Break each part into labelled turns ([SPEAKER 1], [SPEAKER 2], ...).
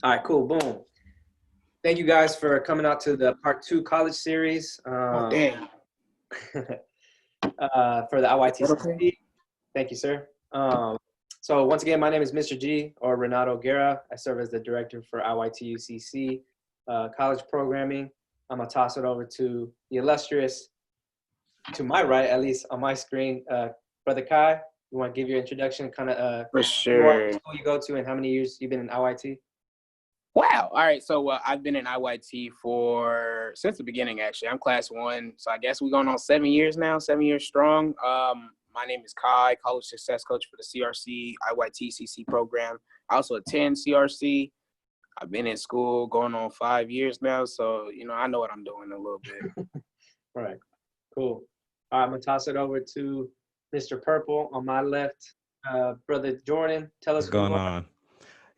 [SPEAKER 1] All right, cool. Boom. Thank you guys for coming out to the part 2 college series
[SPEAKER 2] Oh, damn.
[SPEAKER 1] for the
[SPEAKER 2] That okay?
[SPEAKER 1] IYT-CC. Thank you, sir. So once again, my name is Mr. G, or Renatto Guerra. I serve as the director for IYT-CC college programming. I'm going to toss it over to the illustrious, to my right, at least on my screen, Brother Kai. You want to give your introduction, kind of
[SPEAKER 2] For
[SPEAKER 1] who you are,
[SPEAKER 2] sure.
[SPEAKER 1] what school you go to, and how many years you've been in IYT?
[SPEAKER 2] Wow. All right. So I've been in IYT since the beginning, actually. I'm class 1. So I guess we're going on 7 years now, 7 years strong. My name is Kai, college success coach for the CRC IYT-CC program. I also attend CRC. I've been in school going on 5 years now. So, I know what I'm doing a little bit.
[SPEAKER 1] All right, cool. All right, I'm going to toss it over to Mr. Purple on my left. Brother Jordan, tell us
[SPEAKER 3] What's
[SPEAKER 1] who you
[SPEAKER 3] going
[SPEAKER 1] are.
[SPEAKER 3] on?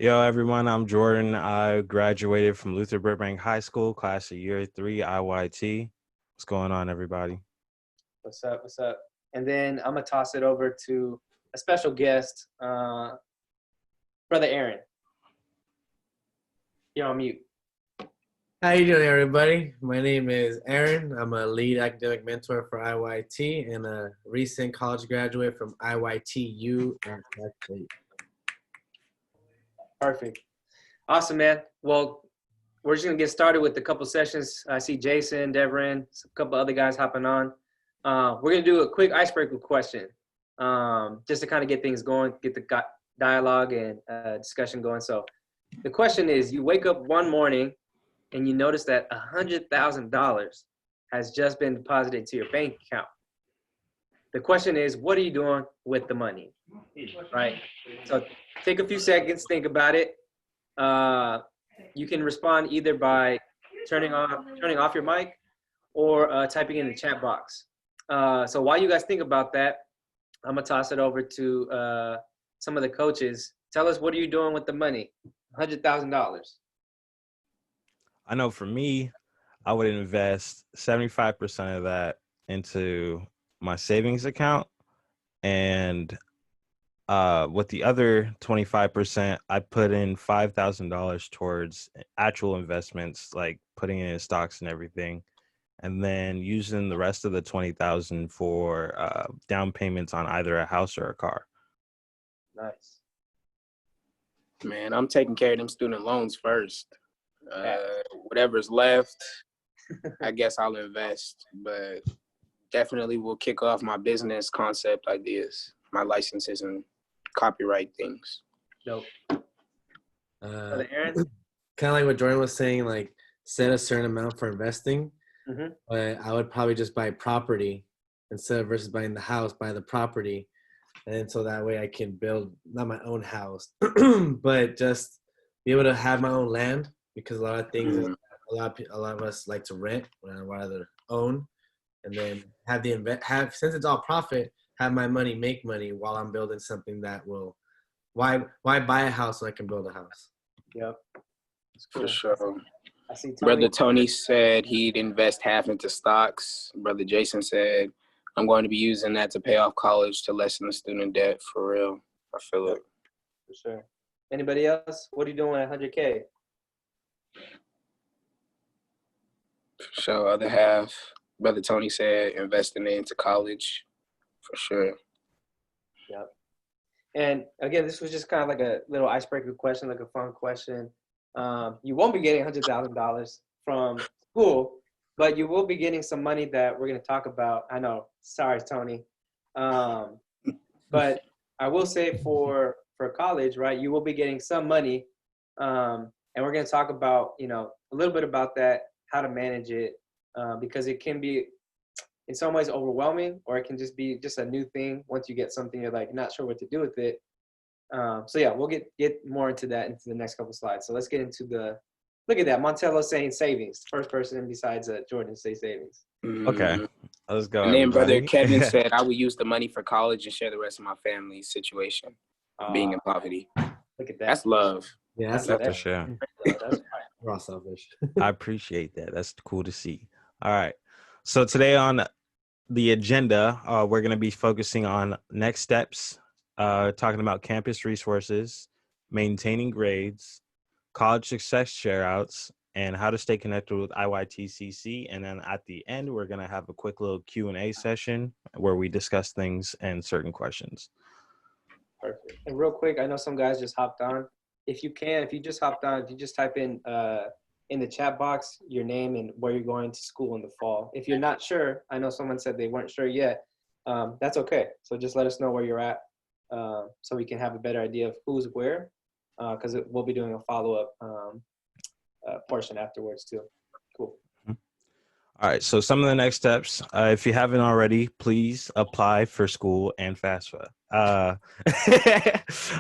[SPEAKER 3] Yo, everyone, I'm Jordan. I graduated from Luther Burbank High School, class of year 3, IYT. What's going on, everybody?
[SPEAKER 1] What's up? What's up? And then I'm going to toss it over to a special guest, Brother Aaron. You're on mute.
[SPEAKER 4] How you doing, everybody? My name is Aaron. I'm a lead academic mentor for IYT and a recent college graduate from IYTU.
[SPEAKER 1] Perfect. Awesome, man. Well, we're just going to get started with a couple sessions. I see Jason, Devin, a couple other guys hopping on. We're going to do a quick icebreaker question just to kind of get things going, get the dialogue and discussion going. So the question is, you wake up one morning and you notice that $100,000 has just been deposited to your bank account. The question is, what are you doing with the money, right? So take a few seconds, think about it. You can respond either by turning off your mic or typing in the chat box. So while you guys think about that, I'm gonna toss it over to some of the coaches. Tell us, what are you doing with the money? $100,000.
[SPEAKER 3] I know for me, I would invest 75% of that into my savings account. And with the other 25%, I put in $5,000 towards actual investments, like putting it in stocks and everything. And then using the rest of the 20,000 for down payments on either a house or a car.
[SPEAKER 1] Nice.
[SPEAKER 2] Man, I'm taking care of them student loans first. Whatever's left, I guess I'll invest. But definitely will kick off my business concept ideas, my licenses and copyright things.
[SPEAKER 1] Dope.
[SPEAKER 4] Kind
[SPEAKER 1] Aaron?
[SPEAKER 4] of like what Jordan was saying, like set a certain amount for investing.
[SPEAKER 1] Mm-hmm.
[SPEAKER 4] But I would probably just buy property instead of versus buying the house, buy the property. And so that way I can build not my own house, but just be able to have my own land, because a lot of things, a lot of us like to rent rather own, and then have since it's all profit, have my money make money while I'm building something that will. Why buy a house when I can build a house?
[SPEAKER 1] Yep.
[SPEAKER 2] For sure.
[SPEAKER 1] I see
[SPEAKER 2] Brother Tony said he'd invest half into stocks. Brother Jason said, I'm going to be using that to pay off college to lessen the student debt. For real. I feel it.
[SPEAKER 1] For sure. Anybody else? What are you doing at 100K?
[SPEAKER 2] For sure. Other half, Brother Tony said, investing into college. For sure.
[SPEAKER 1] Yep. And again, this was just kind of like a little icebreaker question, like a fun question. You won't be getting $100,000 from school, but you will be getting some money that we're going to talk about. I know, sorry, Tony. But I will say for college, right, you will be getting some money. And we're going to talk about, a little bit about that, how to manage it, because it can be in some ways overwhelming, or it can just be just a new thing. Once you get something, you're like not sure what to do with it. So yeah, we'll get more into that into the next couple slides. So let's get into look at that. Montello saying savings. First person besides Jordan to say savings.
[SPEAKER 3] Okay, let's go.
[SPEAKER 2] And then
[SPEAKER 3] everybody.
[SPEAKER 2] Brother Kevin said, I would use the money for college and share the rest of my family's situation, being in poverty.
[SPEAKER 1] Look at that.
[SPEAKER 2] That's love.
[SPEAKER 4] Yeah, that's
[SPEAKER 3] for sure.
[SPEAKER 4] We're all selfish.
[SPEAKER 3] I appreciate that. That's cool to see. All right. So today on the agenda, we're going to be focusing on next steps, talking about campus resources, maintaining grades, college success shareouts, and how to stay connected with IYT-CC. And then at the end, we're going to have a quick little Q&A session where we discuss things and certain questions.
[SPEAKER 1] Perfect. And real quick, I know some guys just hopped on. If you just hopped on, if you just type in the chat box your name and where you're going to school in the fall. If you're not sure, I know someone said they weren't sure yet. That's okay. So just let us know where you're at so we can have a better idea of who's where, because we'll be doing a follow-up portion afterwards too. Cool.
[SPEAKER 3] All right, so some of the next steps, if you haven't already, please apply for school and FAFSA.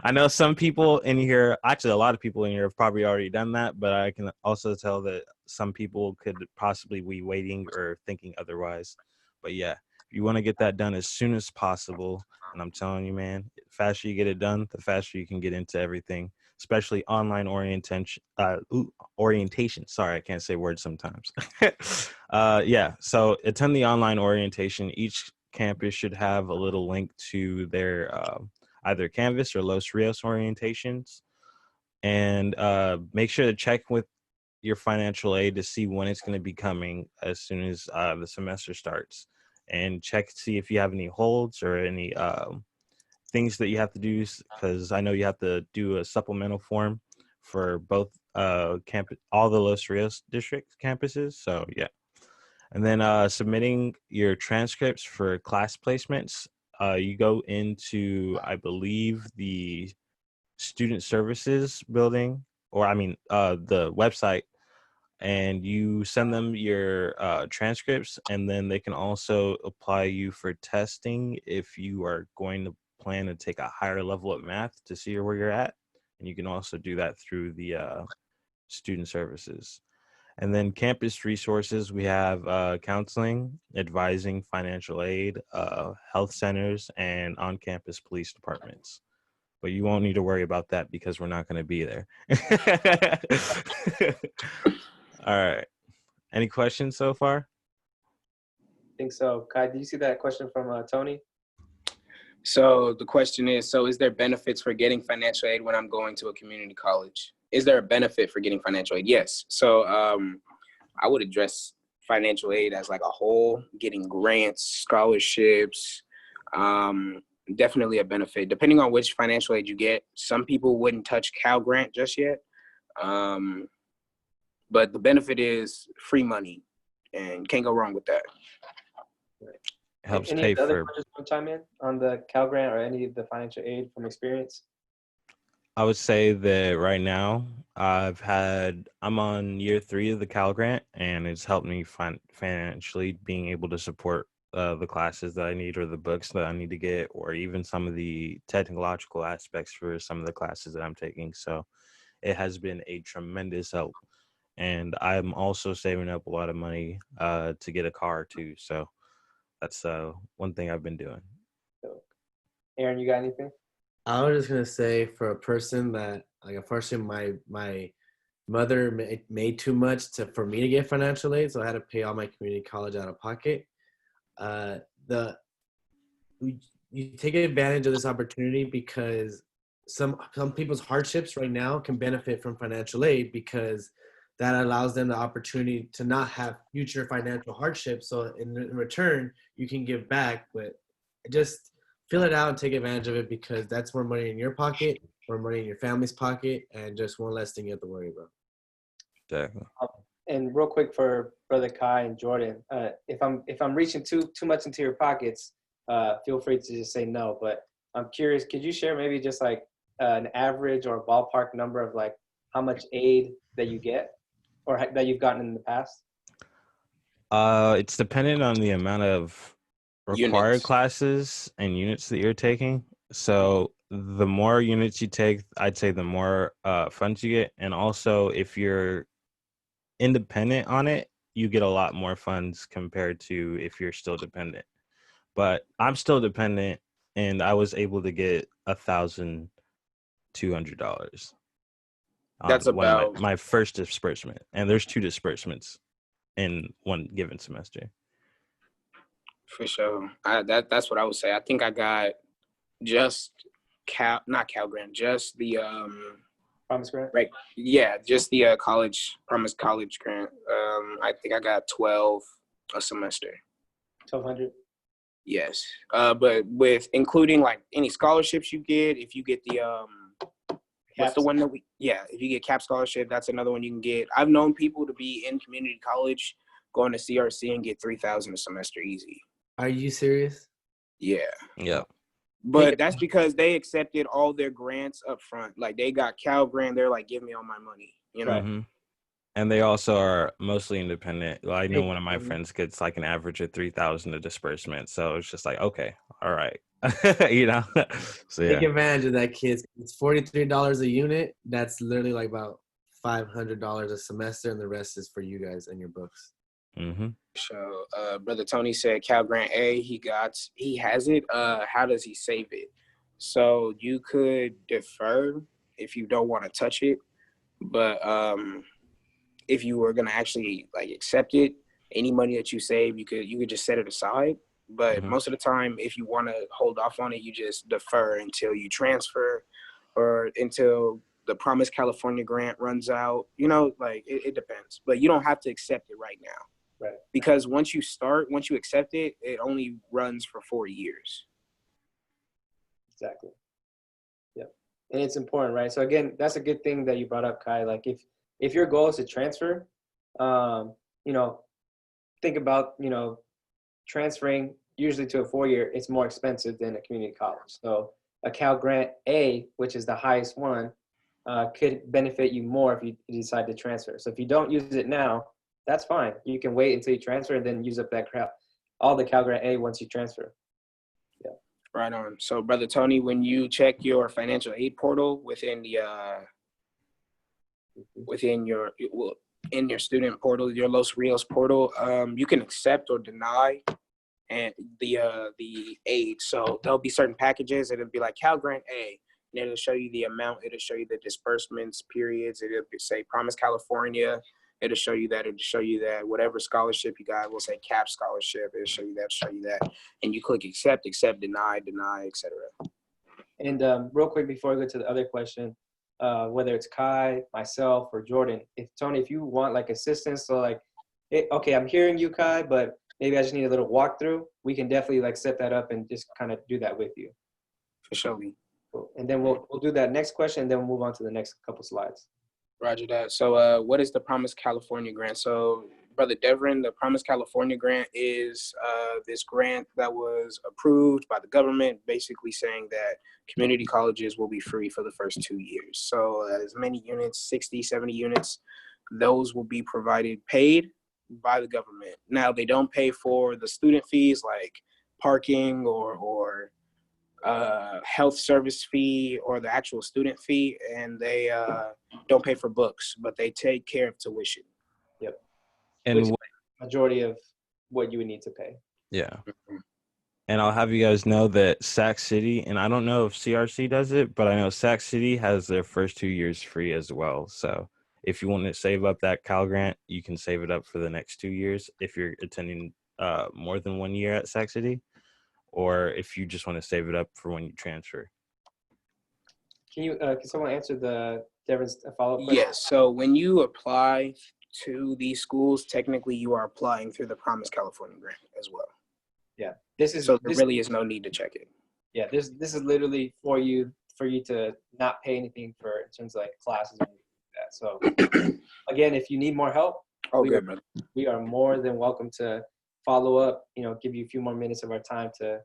[SPEAKER 3] I know some people in here, actually a lot of people in here have probably already done that, but I can also tell that some people could possibly be waiting or thinking otherwise. But yeah, if you want to get that done as soon as possible, and I'm telling you, man, the faster you get it done, the faster you can get into everything, especially online orientation. Sorry, I can't say words sometimes. Yeah, so attend the online orientation. Each campus should have a little link to their either Canvas or Los Rios orientations. And make sure to check with your financial aid to see when it's going to be coming as soon as the semester starts. And check to see if you have any holds or any things that you have to do, because I know you have to do a supplemental form for both campus, all the Los Rios district campuses. So yeah. And then submitting your transcripts for class placements. You go into, I believe, the student services building, or the website, and you send them your transcripts, and then they can also apply you for testing if you are going to plan to take a higher level of math to see where you're at. And you can also do that through the student services. And then campus resources, we have counseling, advising, financial aid, health centers, and on-campus police departments. But you won't need to worry about that because we're not going to be there. All right. Any questions so far?
[SPEAKER 1] I think so. Kai, do you see that question from Tony?
[SPEAKER 2] So the question is, is there benefits for getting financial aid when I'm going to a community college? Is there a benefit for getting financial aid? Yes. So I would address financial aid as like a whole, getting grants, scholarships, definitely a benefit. Depending on which financial aid you get, some people wouldn't touch Cal Grant just yet. But the benefit is free money, and can't go wrong with that.
[SPEAKER 3] Helps
[SPEAKER 1] Any
[SPEAKER 3] pay
[SPEAKER 1] of the other
[SPEAKER 3] for.
[SPEAKER 1] coaches want to chime in on the Cal Grant or any of the financial aid from experience?
[SPEAKER 3] I would say that right now I'm on year 3 of the Cal Grant, and it's helped me financially, being able to support the classes that I need or the books that I need to get, or even some of the technological aspects for some of the classes that I'm taking. So it has been a tremendous help. And I'm also saving up a lot of money to get a car too. So that's one thing I've been doing.
[SPEAKER 1] Aaron, you got anything?
[SPEAKER 4] I was just gonna say, for a person that, like, unfortunately my mother made too much for me to get financial aid, so I had to pay all my community college out of pocket. You take advantage of this opportunity because some people's hardships right now can benefit from financial aid, because that allows them the opportunity to not have future financial hardships. So in return, you can give back, but just fill it out and take advantage of it, because that's more money in your pocket, more money in your family's pocket, and just one less thing you have to worry about.
[SPEAKER 3] Exactly.
[SPEAKER 1] And real quick for Brother Kai and Jordan, if I'm reaching too much into your pockets, feel free to just say no. But I'm curious, could you share maybe just like an average or ballpark number of like how much aid that you get or that you've gotten in the past?
[SPEAKER 3] It's dependent on the amount of required
[SPEAKER 2] Units.
[SPEAKER 3] classes and units that you're taking. So the more units you take, I'd say the more funds you get. And also, if you're independent on it, you get a lot more funds compared to if you're still dependent. But I'm still dependent, and I was able to get $1,200 on
[SPEAKER 2] That's about
[SPEAKER 3] my first disbursement. And there's 2 disbursements in one given semester.
[SPEAKER 2] for sure. That's what I would say. I think I got just not Cal Grant, just the
[SPEAKER 1] Promise grant?
[SPEAKER 2] Right. Yeah, just the Promise College grant. I think I got 12 a semester.
[SPEAKER 1] 1,200.
[SPEAKER 2] Yes. But with including like any scholarships you get, if you get the what's the
[SPEAKER 1] Caps?
[SPEAKER 2] one that if you get CAP scholarship, that's another one you can get. I've known people to be in community college going to CRC and get 3,000 a semester easy.
[SPEAKER 4] Are you serious?
[SPEAKER 2] Yeah.
[SPEAKER 3] Yeah.
[SPEAKER 2] But that's because they accepted all their grants up front. Like they got Cal Grant, they're like, give me all my money. You know?
[SPEAKER 3] Mm-hmm. And they also are mostly independent. Well, I know one of my friends gets like an average of 3,000 a disbursement. So it's just like, okay, all right. You know? So
[SPEAKER 4] Take
[SPEAKER 3] yeah.
[SPEAKER 4] advantage of that, kids. It's $43 a unit. That's literally like about $500 a semester, and the rest is for you guys and your books.
[SPEAKER 3] Mm-hmm.
[SPEAKER 2] So Brother Tony said Cal Grant A, he has it. How does he save it? So you could defer if you don't want to touch it. But if you were gonna actually like accept it, any money that you save, you could just set it aside. But most of the time, if you want to hold off on it, you just defer until you transfer or until the Promise California grant runs out. You know, like it depends. But you don't have to accept it right now.
[SPEAKER 1] Right.
[SPEAKER 2] Because once you accept it, it only runs for 4 years.
[SPEAKER 1] Exactly. Yep. And it's important, right? So again, that's a good thing that you brought up, Kai. Like if your goal is to transfer, you know, think about, you know, transferring usually to a 4-year, it's more expensive than a community college. So a Cal Grant A, which is the highest one, could benefit you more if you decide to transfer. So if you don't use it now, that's fine. You can wait until you transfer and then use up all the Cal Grant A once you transfer. Yeah.
[SPEAKER 2] Right on. So, Brother Tony, when you check your financial aid portal within the in your student portal, your Los Rios portal, you can accept or deny and the aid. So there'll be certain packages. It'll be like Cal Grant A, and it'll show you the amount. It'll show you the disbursements periods. It'll say Promise California. It'll show you that. It'll show you that. Whatever scholarship you got, will say CAP scholarship. It'll show you that. And you click accept, deny, etc.
[SPEAKER 1] And real quick before we go to the other question, whether it's Kai, myself, or Jordan, if you want like assistance, so like, okay, I'm hearing you, Kai, but maybe I just need a little walkthrough, we can definitely like set that up and just kind of do that with you.
[SPEAKER 2] For sure.
[SPEAKER 1] Cool. And then we'll do that next question, and then we'll move on to the next couple slides.
[SPEAKER 2] Roger that. So what is the Promise California grant? So Brother Devrin, the Promise California grant is this grant that was approved by the government, basically saying that community colleges will be free for the first 2 years. So as many units, 60, 70 units, those will be provided paid by the government. Now, they don't pay for the student fees like parking or health service fee or the actual student fee, and they don't pay for books, but they take care of tuition.
[SPEAKER 1] Yep.
[SPEAKER 3] And
[SPEAKER 1] which majority of what you would need to pay.
[SPEAKER 3] yeah. And I'll have you guys know that Sac City, and I don't know if CRC does it, but I know Sac City has their first 2 years free as well. So if you want to save up that Cal Grant, you can save it up for the next 2 years if you're attending more than 1 year at Sac City, or if you just want to save it up for when you transfer.
[SPEAKER 1] Can someone answer Devon's follow-up question?
[SPEAKER 2] Yes. So when you apply to these schools, technically you are applying through the Promise California grant as well.
[SPEAKER 1] Yeah.
[SPEAKER 2] There really is no need to check it.
[SPEAKER 1] Yeah. This is literally for you to not pay anything for in terms of like classes and that. So again, if you need more help, we are more than welcome to follow up, give you a few more minutes of our time to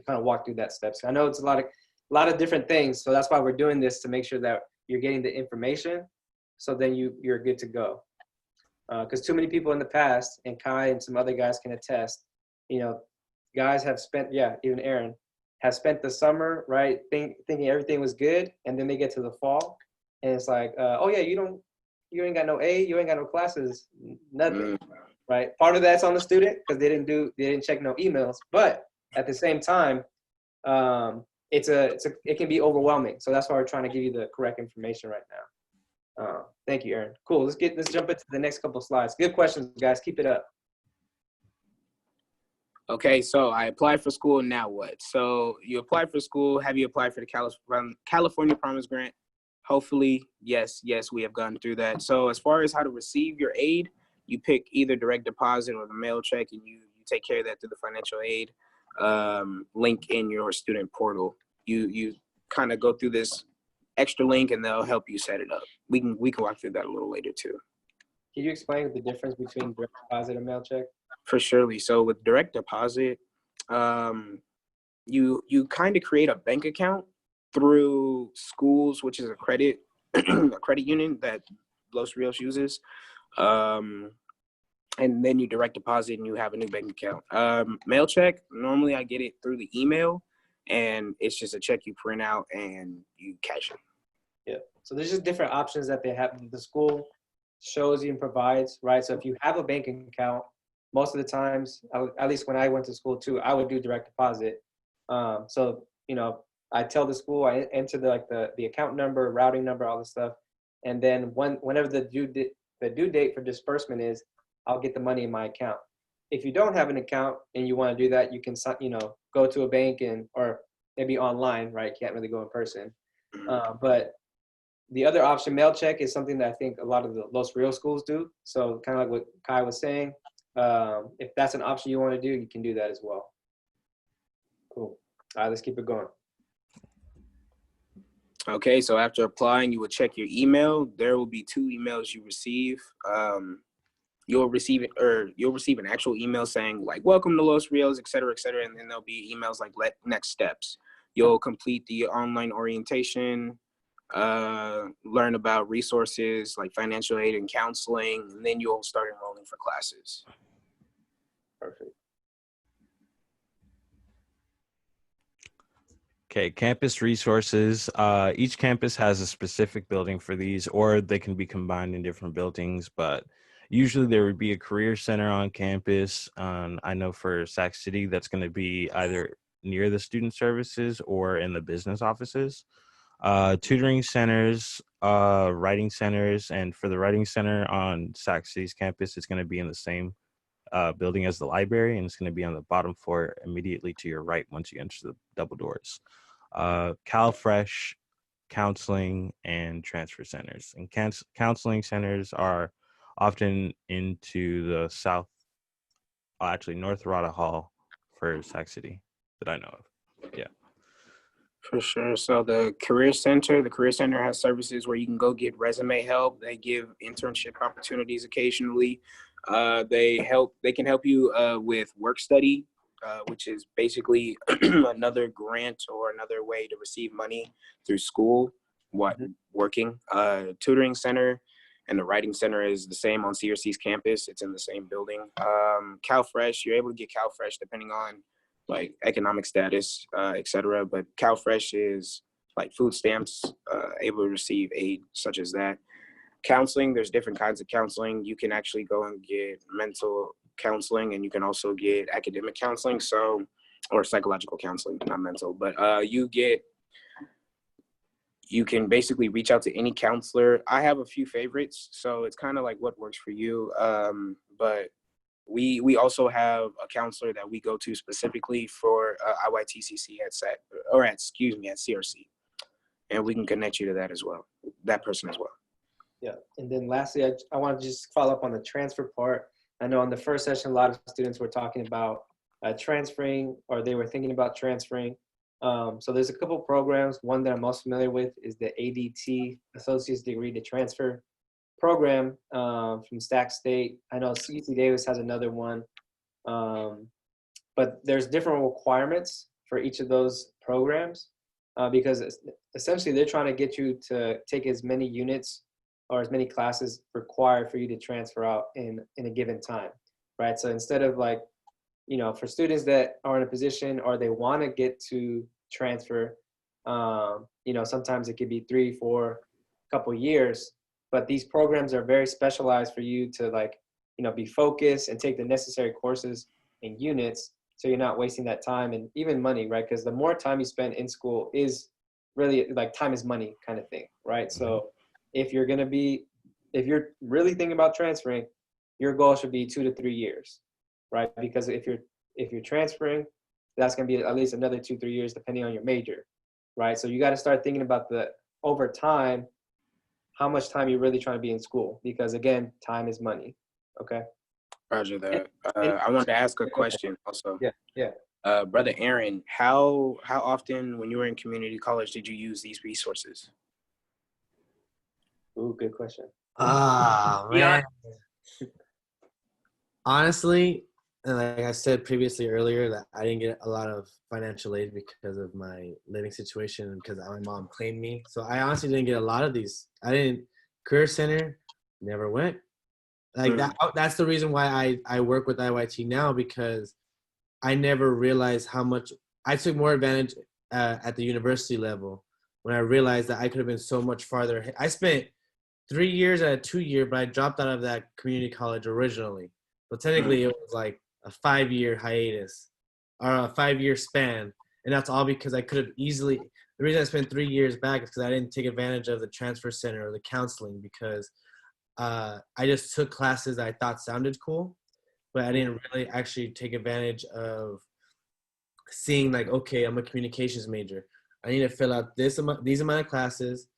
[SPEAKER 1] kind of walk through that steps. I know it's a lot of different things. So that's why we're doing this, to make sure that you're getting the information. So then you're good to go. Because too many people in the past, and Kai and some other guys can attest, guys have spent, even Aaron, have spent the summer, right, thinking everything was good, and then they get to the fall, and it's like, you ain't got no A, you ain't got no classes, nothing, right? Part of that's on the student because they didn't check no emails, but at the same time, it can be overwhelming. So that's why we're trying to give you the correct information right now. Thank you, Aaron. Cool. Let's jump into the next couple of slides. Good questions, guys. Keep it up.
[SPEAKER 2] Okay, so I applied for school. Now what? So you applied for school. Have you applied for the California Promise Grant? Hopefully, yes, we have gone through that. So as far as how to receive your aid, you pick either direct deposit or the mail check, and you take care of that through the financial aid link in your student portal. You kind of go through this extra link, and they'll help you set it up. We can walk through that a little later too.
[SPEAKER 1] Can you explain the difference between direct deposit and mail check?
[SPEAKER 2] For surely. So with direct deposit, you kind of create a bank account through schools, which is a credit a credit union that Los Rios uses, and then you direct deposit and you have a new bank account. Mail check, normally I get it through the email, and it's just a check you print out and you cash it.
[SPEAKER 1] Yeah. So there's just different options that they have. The school shows you and provides, right? So if you have a bank account, most of the times, at least when I went to school too, I would do direct deposit. So, I tell the school, I enter the account number, routing number, all this stuff. And then whenever the due date for disbursement is, I'll get the money in my account. If you don't have an account and you want to do that, you can, go to a bank or maybe online, right? Can't really go in person. But the other option, mail check, is something that I think a lot of the Los Rios schools do. So kind of like what Kai was saying, if that's an option you want to do, you can do that as well. Cool. All right, let's keep it going.
[SPEAKER 2] Okay, so after applying, you will check your email. There will be 2 emails you receive. You'll receive an actual email saying like, welcome to Los Rios, et cetera, and then there'll be emails like next steps. You'll complete the online orientation, learn about resources like financial aid and counseling, and then you'll start enrolling for classes.
[SPEAKER 1] Perfect.
[SPEAKER 3] Okay, campus resources. Each campus has a specific building for these, or they can be combined in different buildings, but usually there would be a career center on campus. I know for Sac City, that's going to be either near the student services or in the business offices. Tutoring centers, writing centers, and for the writing center on Sac City's campus, it's going to be in the same building as the library, and it's going to be on the bottom floor immediately to your right once you enter the double doors. CalFresh, counseling, and transfer centers. And counseling centers are often into the North Rada Hall for Sac City that I know of. Yeah.
[SPEAKER 2] For sure. So the Career Center has services where you can go get resume help. They give internship opportunities occasionally. They can help you with work study, which is basically another grant or another way to receive money through school, working. Tutoring center and the writing center is the same on CRC's campus. It's in the same building. CalFresh, you're able to get CalFresh depending on like economic status, et cetera. But CalFresh is like food stamps, able to receive aid such as that. Counseling, there's different kinds of counseling. You can actually go and get mental counseling, and you can also get academic counseling, or psychological counseling, not mental. But you can basically reach out to any counselor. I have a few favorites, so it's kind of like what works for you. But we also have a counselor that we go to specifically for IYT-CC at CRC, and we can connect you to that person as well.
[SPEAKER 1] Yeah, and then lastly, I want to just follow up on the transfer part. I know in the first session, a lot of students were talking about transferring, or they were thinking about transferring. So there's a couple programs. One that I'm most familiar with is the ADT, Associate's Degree to Transfer program from Stack State. I know CC Davis has another one, but there's different requirements for each of those programs because essentially they're trying to get you to take as many units or as many classes required for you to transfer out in a given time, right? So instead of like, for students that are in a position or they want to get to transfer, sometimes it could be 3-4 couple years, but these programs are very specialized for you to be focused and take the necessary courses and units so you're not wasting that time and even money, right? Because the more time you spend in school is really like time is money kind of thing, right? So if you're really thinking about transferring, your goal should be 2 to 3 years, right? Because if you're transferring, that's going to be at least another 2-3 years depending on your major, right? So you got to start thinking about over time, how much time you're really trying to be in school, because again, time is money. Okay.
[SPEAKER 2] Roger that.
[SPEAKER 1] And-
[SPEAKER 2] I wanted to ask a question also.
[SPEAKER 1] Yeah.
[SPEAKER 2] Brother Aaron, how often when you were in community college did you use these resources?
[SPEAKER 1] Ooh, good question.
[SPEAKER 4] Ah,
[SPEAKER 1] Be
[SPEAKER 4] man.
[SPEAKER 1] honest.
[SPEAKER 4] Honestly, and like I said previously earlier, that I didn't get a lot of financial aid because of my living situation and because my mom claimed me. So I honestly didn't get a lot of these. I didn't career center, never went. Like that. That's the reason why I work with IYT now, because I never realized how much I took more advantage at the university level when I realized that I could have been so much farther ahead. I spent 3 years at a 2 year, but I dropped out of that community college originally. But technically, it was like a 5 year hiatus or a 5 year span. And that's all because I could have easily. The reason I spent 3 years back is because I didn't take advantage of the transfer center or the counseling, because I just took classes that I thought sounded cool, but I didn't really actually take advantage of seeing like, okay, I'm a communications major. I need to fill out these amount of classes.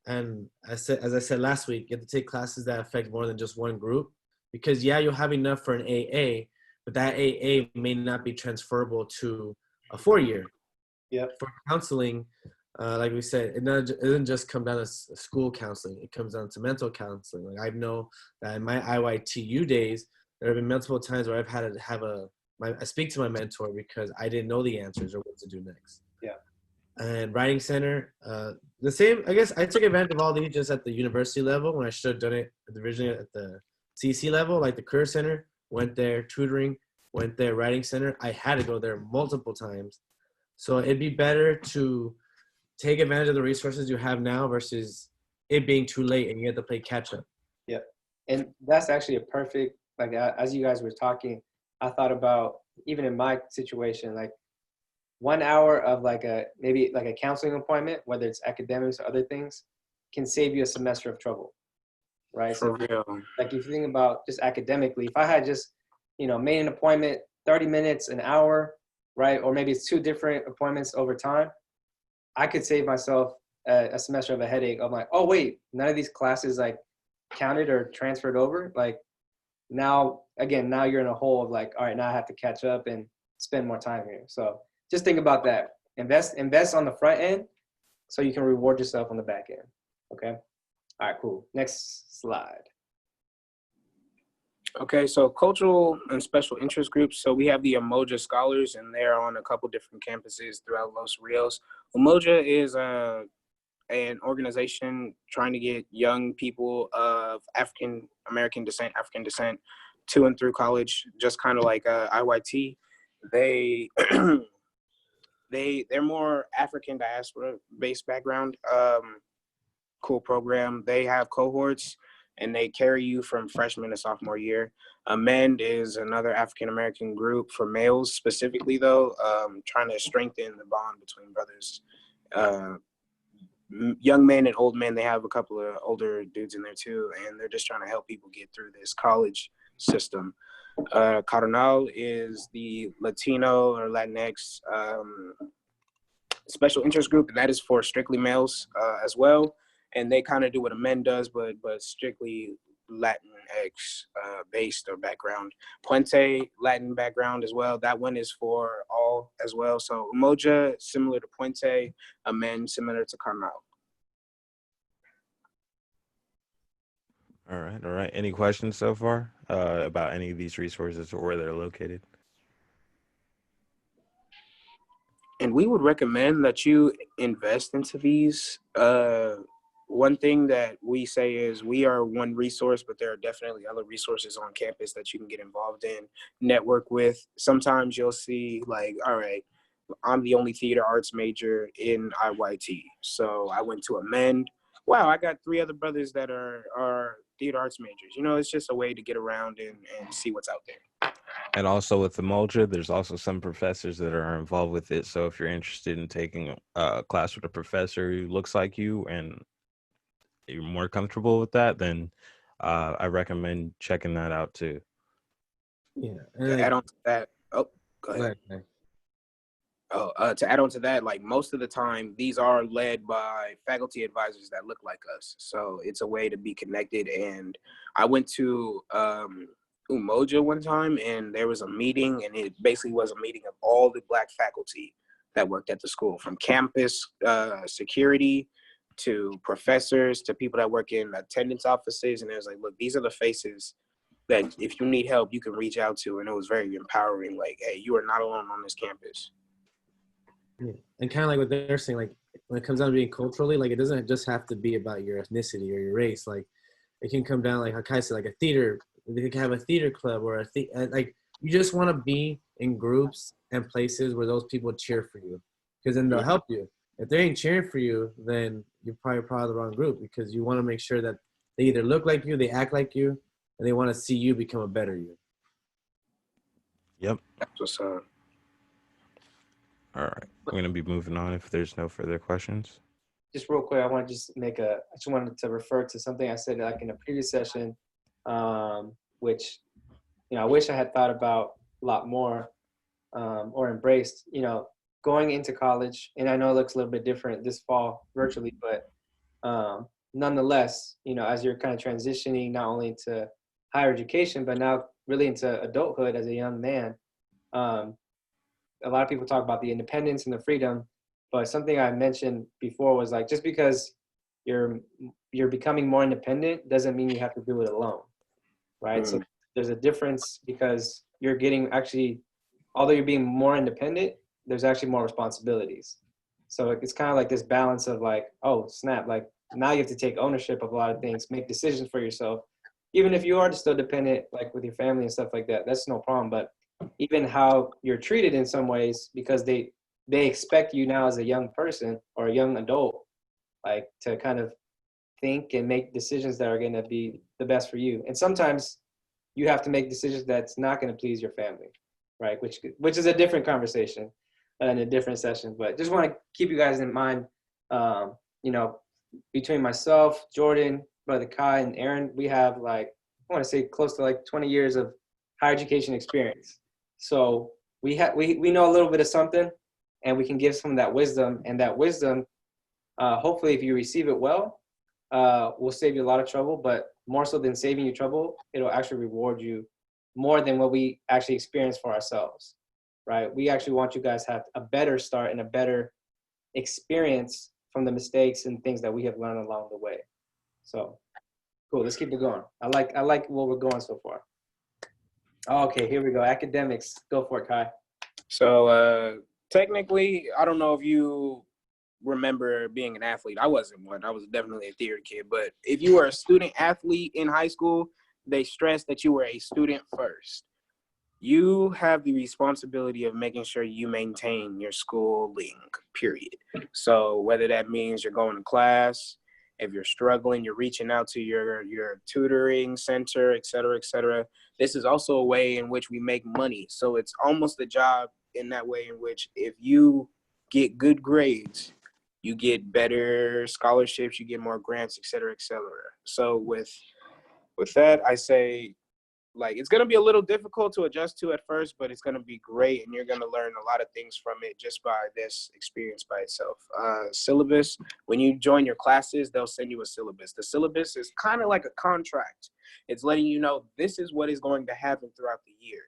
[SPEAKER 4] And as I said last week, you have to take classes that affect more than just one group, because yeah, you'll have enough for an AA, but that AA may not be transferable to a 4 year.
[SPEAKER 1] Yep.
[SPEAKER 4] For counseling, like we said, it doesn't just come down to school counseling. It comes down to mental counseling. Like I know that in my IYTU days, there have been multiple times where I've had to have I speak to my mentor because I didn't know the answers or what to do next.
[SPEAKER 1] Yeah.
[SPEAKER 4] And writing center, the same. I guess I took advantage of all these just at the university level when I should have done it originally at the CC level, like the career center. Went there, tutoring, went there, writing center. I had to go there multiple times. So it'd be better to take advantage of the resources you have now versus it being too late and you have to play catch up.
[SPEAKER 1] Yeah. And that's actually a perfect, like, as you guys were talking, I thought about, even in my situation, like 1 hour of maybe a counseling appointment, whether it's academics or other things, can save you a semester of trouble. Right.
[SPEAKER 2] For
[SPEAKER 1] So
[SPEAKER 2] real.
[SPEAKER 1] like if you think about just academically, if I had just, made an appointment, 30 minutes, an hour, right? Or maybe it's 2 different appointments over time, I could save myself a semester of a headache of like, oh wait, none of these classes like counted or transferred over. Like now you're in a hole of like, all right, now I have to catch up and spend more time here. So just think about that. Invest on the front end so you can reward yourself on the back end. Okay. All right, cool. Next slide.
[SPEAKER 2] Okay, so cultural and special interest groups. So we have the Umoja Scholars, and they're on a couple different campuses throughout Los Rios. Umoja is an organization trying to get young people of African descent to and through college, just kind of like IYT. They they're more African diaspora based background. Cool program. They have cohorts and they carry you from freshman to sophomore year. Amend is another African American group for males specifically, though, trying to strengthen the bond between brothers. Young men and old men, they have a couple of older dudes in there too, and they're just trying to help people get through this college system. Carnal is the Latino or Latinx special interest group, and that is for strictly males as well. And they kind of do what Amend does, but strictly Latinx based or background. Puente, Latin background as well. That one is for all as well. So Umoja, similar to Puente. Amend, similar to Carnal.
[SPEAKER 3] All right. Any questions so far about any of these resources or where they're located?
[SPEAKER 2] And we would recommend that you invest into these. One thing that we say is we are one resource, but there are definitely other resources on campus that you can get involved in, network with. Sometimes you'll see like, all right, I'm the only theater arts major in IYT. So I went to Amend. Wow, I got 3 other brothers that are theater arts majors. It's just a way to get around and see what's out there.
[SPEAKER 3] And also with the Mulja, there's also some professors that are involved with it. So if you're interested in taking a class with a professor who looks like you and you're more comfortable with that, then I recommend checking that out too.
[SPEAKER 4] Yeah.
[SPEAKER 2] To add on to that, oh, go ahead. To add on to that, like most of the time, these are led by faculty advisors that look like us. So it's a way to be connected. And I went to Umoja one time, and there was a meeting, and it basically was a meeting of all the Black faculty that worked at the school, from campus security to professors to people that work in attendance offices. And it was like, look, these are the faces that if you need help, you can reach out to. And it was very empowering. Like, hey, you are not alone on this campus.
[SPEAKER 4] Yeah. And kind of like what they're saying, like when it comes down to being culturally, like it doesn't just have to be about your ethnicity or your race. Like it can come down, like how Kai said, like a theater. They can have a theater club or like you just want to be in groups and places where those people cheer for you, because then they'll help you. If they ain't cheering for you, then you're probably part of the wrong group, because you want to make sure that they either look like you, they act like you, and they want to see you become a better you.
[SPEAKER 3] Yep.
[SPEAKER 2] That's what's up.
[SPEAKER 3] All right. We're going to be moving on if there's no further questions.
[SPEAKER 1] Just real quick, I just wanted to refer to something I said like in a previous session, which, I wish I had thought about a lot more, or embraced, going into college. And I know it looks a little bit different this fall virtually, but nonetheless, as you're kind of transitioning not only to higher education, but now really into adulthood as a young man, a lot of people talk about the independence and the freedom, but something I mentioned before was like, just because you're becoming more independent doesn't mean you have to do it alone, right? So there's a difference, because you're getting although you're being more independent, there's actually more responsibilities. So it's kind of like this balance of like, oh snap, like now you have to take ownership of a lot of things, make decisions for yourself, even if you are still dependent, like with your family and stuff like that, that's no problem. But even how you're treated in some ways, because they expect you now as a young person or a young adult, like to kind of think and make decisions that are going to be the best for you. And sometimes you have to make decisions that's not going to please your family, right? Which is a different conversation and a different session. But just want to keep you guys in mind, between myself, Jordan, Brother Kai, and Aaron, we have I want to say close to 20 years of higher education experience. So we know a little bit of something, and we can give some of that wisdom, and that wisdom, hopefully if you receive it well, will save you a lot of trouble. But more so than saving you trouble, it'll actually reward you more than what we actually experience for ourselves, right? We actually want you guys to have a better start and a better experience from the mistakes and things that we have learned along the way. So cool, let's keep it going. I like where we're going so far. Okay, here we go. Academics. Go for it, Kai.
[SPEAKER 2] So technically, I don't know if you remember being an athlete. I wasn't one. I was definitely a theater kid. But if you were a student athlete in high school, they stressed that you were a student first. You have the responsibility of making sure you maintain your schooling, period. So whether that means you're going to class, if you're struggling, you're reaching out to your tutoring center, et cetera, et cetera. This is also a way in which we make money. So it's almost a job in that way, in which if you get good grades, you get better scholarships, you get more grants, et cetera, et cetera. So with that, I say, it's going to be a little difficult to adjust to at first, but it's going to be great. And you're going to learn a lot of things from it just by this experience by itself. Syllabus, when you join your classes, they'll send you a syllabus. The syllabus is kind of like a contract. It's letting you know this is what is going to happen throughout the year.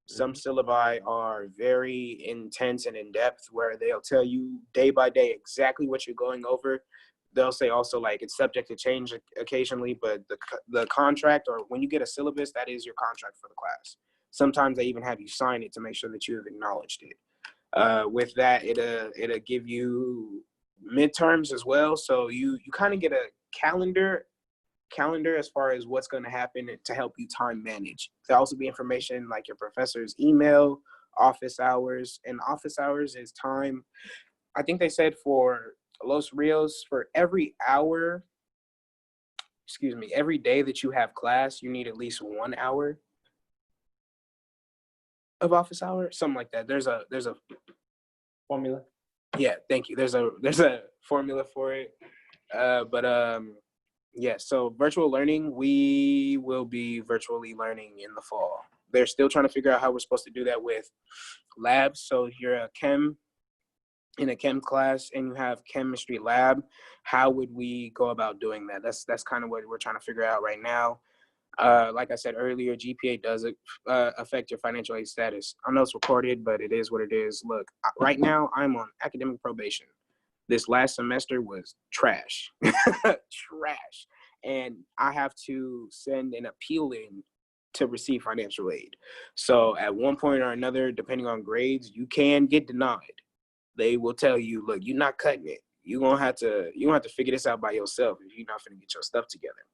[SPEAKER 2] Some syllabi are very intense and in-depth, where they'll tell you day by day exactly what you're going over. They'll say also it's subject to change occasionally, but the contract, or when you get a syllabus, that is your contract for the class. Sometimes they even have you sign it to make sure that you have acknowledged it. With that, it'll give you midterms as well. So you kind of get a calendar as far as what's going to happen to help you time manage. There'll also be information like your professor's email, office hours, and office hours is time. I think they said for Los Rios, for every day that you have class, you need at least 1 hour of office hour, something like that. There's a
[SPEAKER 1] formula.
[SPEAKER 2] Yeah, thank you. There's a formula for it. Yeah, so virtual learning, we will be virtually learning in the fall. They're still trying to figure out how we're supposed to do that with labs. So if you're a chem in a chem class and you have chemistry lab, how would we go about doing that? That's kind of what we're trying to figure out right now. Like I said earlier, GPA does affect your financial aid status. I know it's recorded, but it is what it is. Look, right now I'm on academic probation. This last semester was trash, trash. And I have to send an appeal in to receive financial aid. So at one point or another, depending on grades, you can get denied. They will tell you, look, you're not cutting it. You're gonna have to figure this out by yourself if you're not gonna get your stuff together.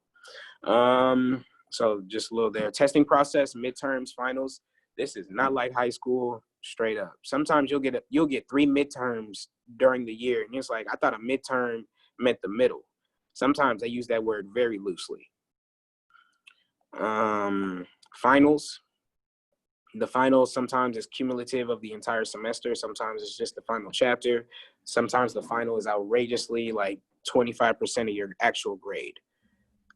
[SPEAKER 2] So just a little there. Testing process, midterms, finals. This is not like high school, straight up. Sometimes you'll get 3 midterms during the year, and it's like I thought a midterm meant the middle. Sometimes I use that word very loosely. Finals. The final sometimes is cumulative of the entire semester. Sometimes it's just the final chapter. Sometimes the final is outrageously like 25% of your actual grade.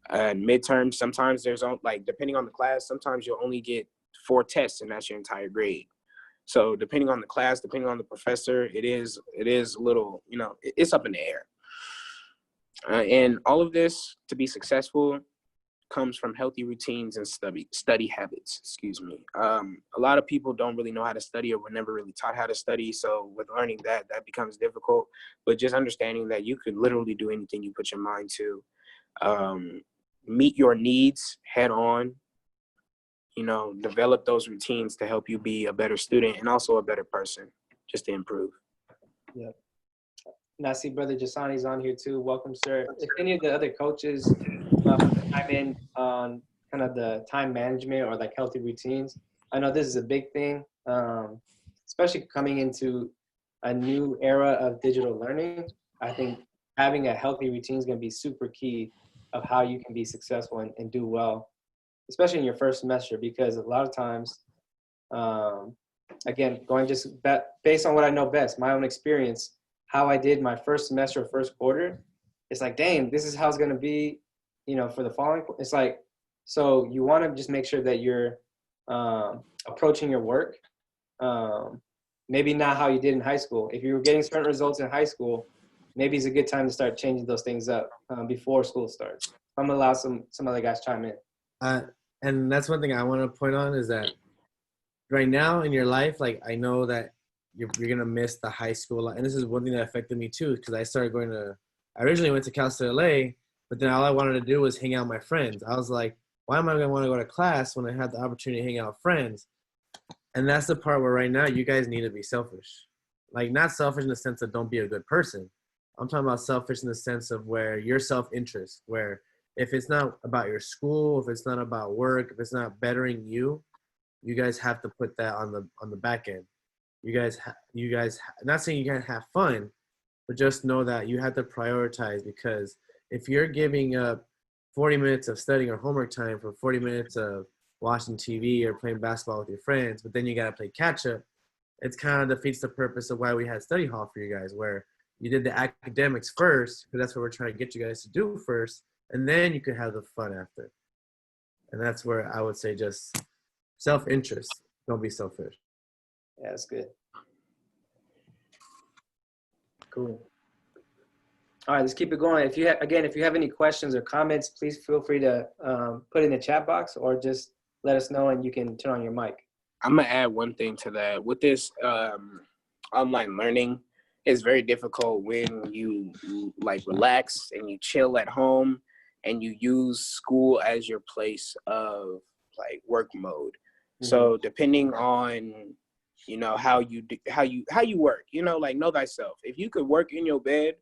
[SPEAKER 2] And midterms, sometimes there's like, depending on the class, sometimes you'll only get 4 tests and that's your entire grade. So depending on the class, depending on the professor, it is a little, it's up in the air. And all of this to be successful comes from healthy routines and study habits, excuse me. A lot of people don't really know how to study or were never really taught how to study. So with learning that becomes difficult, but just understanding that you could literally do anything you put your mind to. Meet your needs head on, develop those routines to help you be a better student and also a better person, just to improve.
[SPEAKER 1] Yeah. And I see Brother Jasani's on here too. Welcome, sir. If any of the other coaches chime in on kind of the time management or like healthy routines, I know this is a big thing, especially coming into a new era of digital learning. I think having a healthy routine is going to be super key of how you can be successful and do well, especially in your first semester, because a lot of times, again, going just based on what I know best, my own experience, how I did my first semester, first quarter, it's like, dang, this is how it's going to be, for the following. It's like, so you want to just make sure that you're approaching your work, maybe not how you did in high school. If you were getting certain results in high school, maybe it's a good time to start changing those things up before school starts. I'm gonna allow some other guys chime in.
[SPEAKER 4] And that's one thing I want to point on is that right now in your life, like I know that you're gonna miss the high school, and this is one thing that affected me too, because I originally went to Cal State LA, but then all I wanted to do was hang out with my friends. I was like, why am I gonna want to go to class when I have the opportunity to hang out with friends? And that's the part where right now you guys need to be selfish. Like not selfish in the sense of don't be a good person. I'm talking about selfish in the sense of where your self-interest, where if it's not about your school, if it's not about work, if it's not bettering you, you guys have to put that on the back end. You guys, not saying you can't have fun, but just know that you have to prioritize, because if you're giving up 40 minutes of studying or homework time for 40 minutes of watching TV or playing basketball with your friends, but then you got to play catch up, it's kind of defeats the purpose of why we had study hall for you guys, where you did the academics first, because that's what we're trying to get you guys to do first, and then you could have the fun after. And that's where I would say just self-interest. Don't be selfish.
[SPEAKER 1] Yeah, that's good. Cool. All right, let's keep it going. If you have any questions or comments, please feel free to put it in the chat box or just let us know and you can turn on your mic.
[SPEAKER 2] I'm gonna add one thing to that. With this online learning, it's very difficult when you like relax and you chill at home and you use school as your place of like work mode. Mm-hmm. So depending on how you work, like know thyself. If you could work in your bed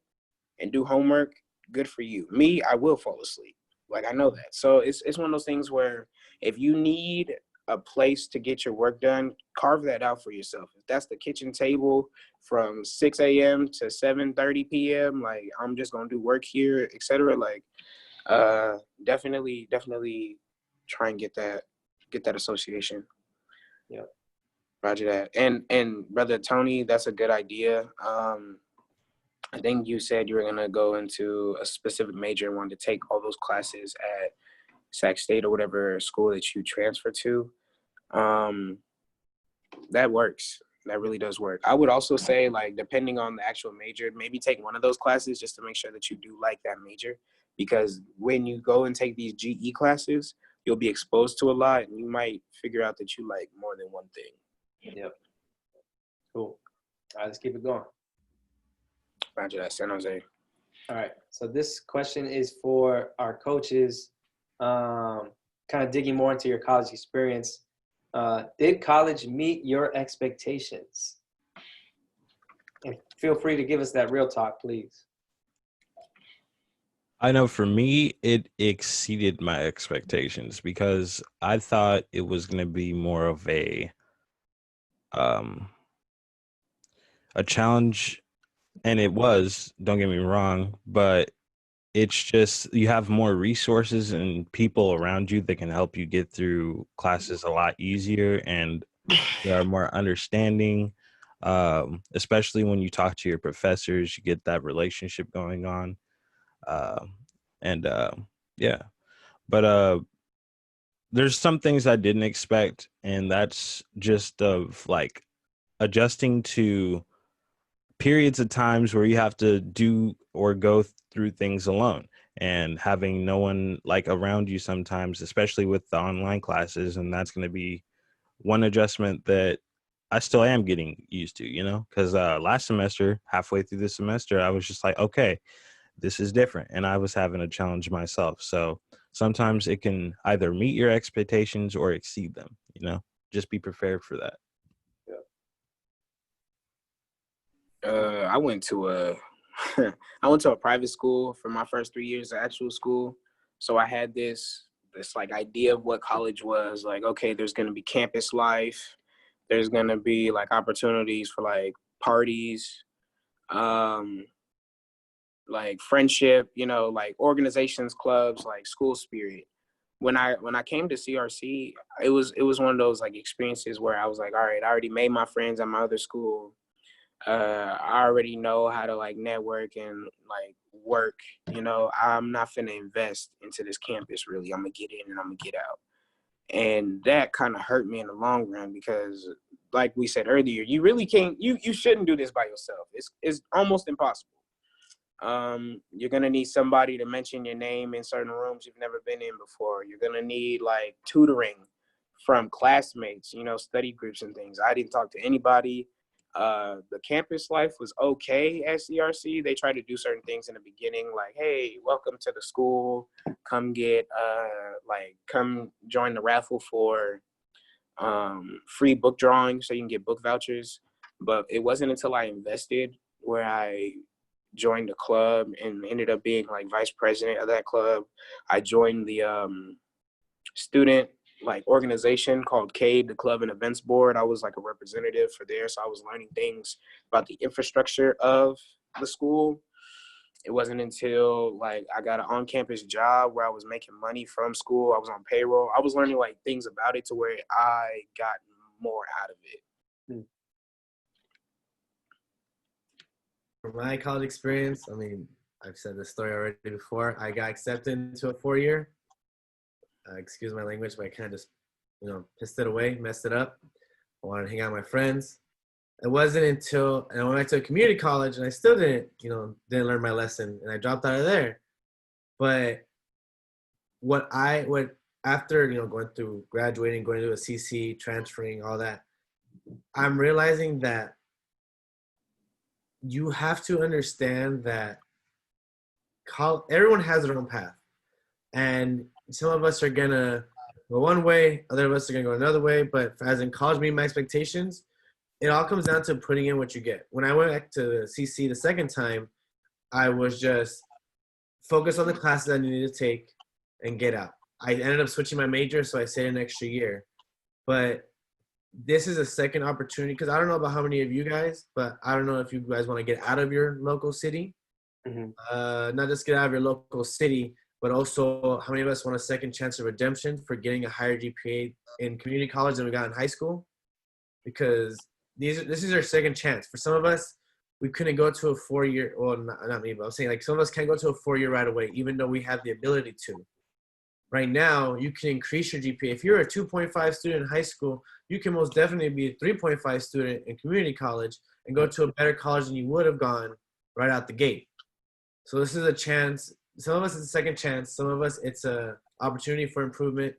[SPEAKER 2] and do homework, good for you. Me, I will fall asleep. Like I know that. So it's one of those things where if you need a place to get your work done, carve that out for yourself. If that's the kitchen table from 6 a.m. to 7:30 p.m., like I'm just gonna do work here, etc. Like definitely try and get that association.
[SPEAKER 1] Yeah.
[SPEAKER 2] Roger that. And Brother Tony, that's a good idea. I think you said you were gonna go into a specific major and wanted to take all those classes at Sac State or whatever school that you transfer to. That works. That really does work. I would also say, like, depending on the actual major, maybe take one of those classes just to make sure that you do like that major. Because when you go and take these GE classes, you'll be exposed to a lot, and you might figure out that you like more than one thing.
[SPEAKER 1] Yep. Cool. All right, let's keep it going.
[SPEAKER 2] Roger that, San Jose.
[SPEAKER 1] All right. So this question is for our coaches, kind of digging more into your college experience. Did college meet your expectations? And feel free to give us that real talk, please.
[SPEAKER 3] I know for me, it exceeded my expectations because I thought it was going to be more of a challenge, and it was, don't get me wrong, but it's just you have more resources and people around you that can help you get through classes a lot easier, and they are more understanding, especially when you talk to your professors, you get that relationship going on. And yeah, but there's some things I didn't expect, and that's just of like adjusting to periods of times where you have to do or go through things alone, and having no one like around you sometimes, especially with the online classes. And that's going to be one adjustment that I still am getting used to, because last semester, halfway through the semester, I was just like, okay, this is different. And I was having a challenge myself. So sometimes it can either meet your expectations or exceed them, just be prepared for that.
[SPEAKER 2] I went to a private school for my first 3 years of actual school. So I had this like idea of what college was. Like, okay, there's going to be campus life. There's going to be like opportunities for like parties, like friendship, like organizations, clubs, like school spirit. When I came to CRC, it was one of those like experiences where I was like, all right, I already made my friends at my other school. I already know how to like network and like work, I'm not finna invest into this campus really. I'm gonna get in and I'm gonna get out. And that kind of hurt me in the long run because like we said earlier, you really can't, you shouldn't do this by yourself. It's almost impossible. You're gonna need somebody to mention your name in certain rooms you've never been in before. You're gonna need like tutoring from classmates, study groups and things. I didn't talk to anybody. The campus life was okay at CRC. They tried to do certain things in the beginning, like, hey, welcome to the school. Come come join the raffle for free book drawing so you can get book vouchers. But it wasn't until I invested where I joined the club and ended up being like vice president of that club. I joined the student like organization called CADE, the Club and Events Board. I was like a representative for there. So I was learning things about the infrastructure of the school. It wasn't until like I got an on-campus job where I was making money from school. I was on payroll. I was learning like things about it to where I got more out of it.
[SPEAKER 4] For my college experience, I mean, I've said this story already before. I got accepted into a 4-year. Excuse my language, but I kind of just, pissed it away, messed it up. I wanted to hang out with my friends. It wasn't until, and I went back to a community college, and I still didn't learn my lesson, and I dropped out of there. But after, going through graduating, going to a CC, transferring, all that, I'm realizing that you have to understand that everyone has their own path. And some of us are going to go one way, other of us are going to go another way. But as in college meeting my expectations, it all comes down to putting in what you get. When I went back to the CC the second time, I was just focused on the classes I needed to take and get out. I ended up switching my major, so I stayed an extra year. But this is a second opportunity because I don't know about how many of you guys, but I don't know if you guys want to get out of your local city. Mm-hmm. Not just get out of your local city, but also how many of us want a second chance of redemption for getting a higher GPA in community college than we got in high school? Because this is our second chance. For some of us, we couldn't go to a 4-year, well, not me, but I'm saying like some of us can't go to a 4-year right away, even though we have the ability to. right now, you can increase your GPA. If you're a 2.5 student in high school, you can most definitely be a 3.5 student in community college and go to a better college than you would have gone right out the gate. So this is a chance. Some of us, it's a second chance. Some of us, it's a opportunity for improvement.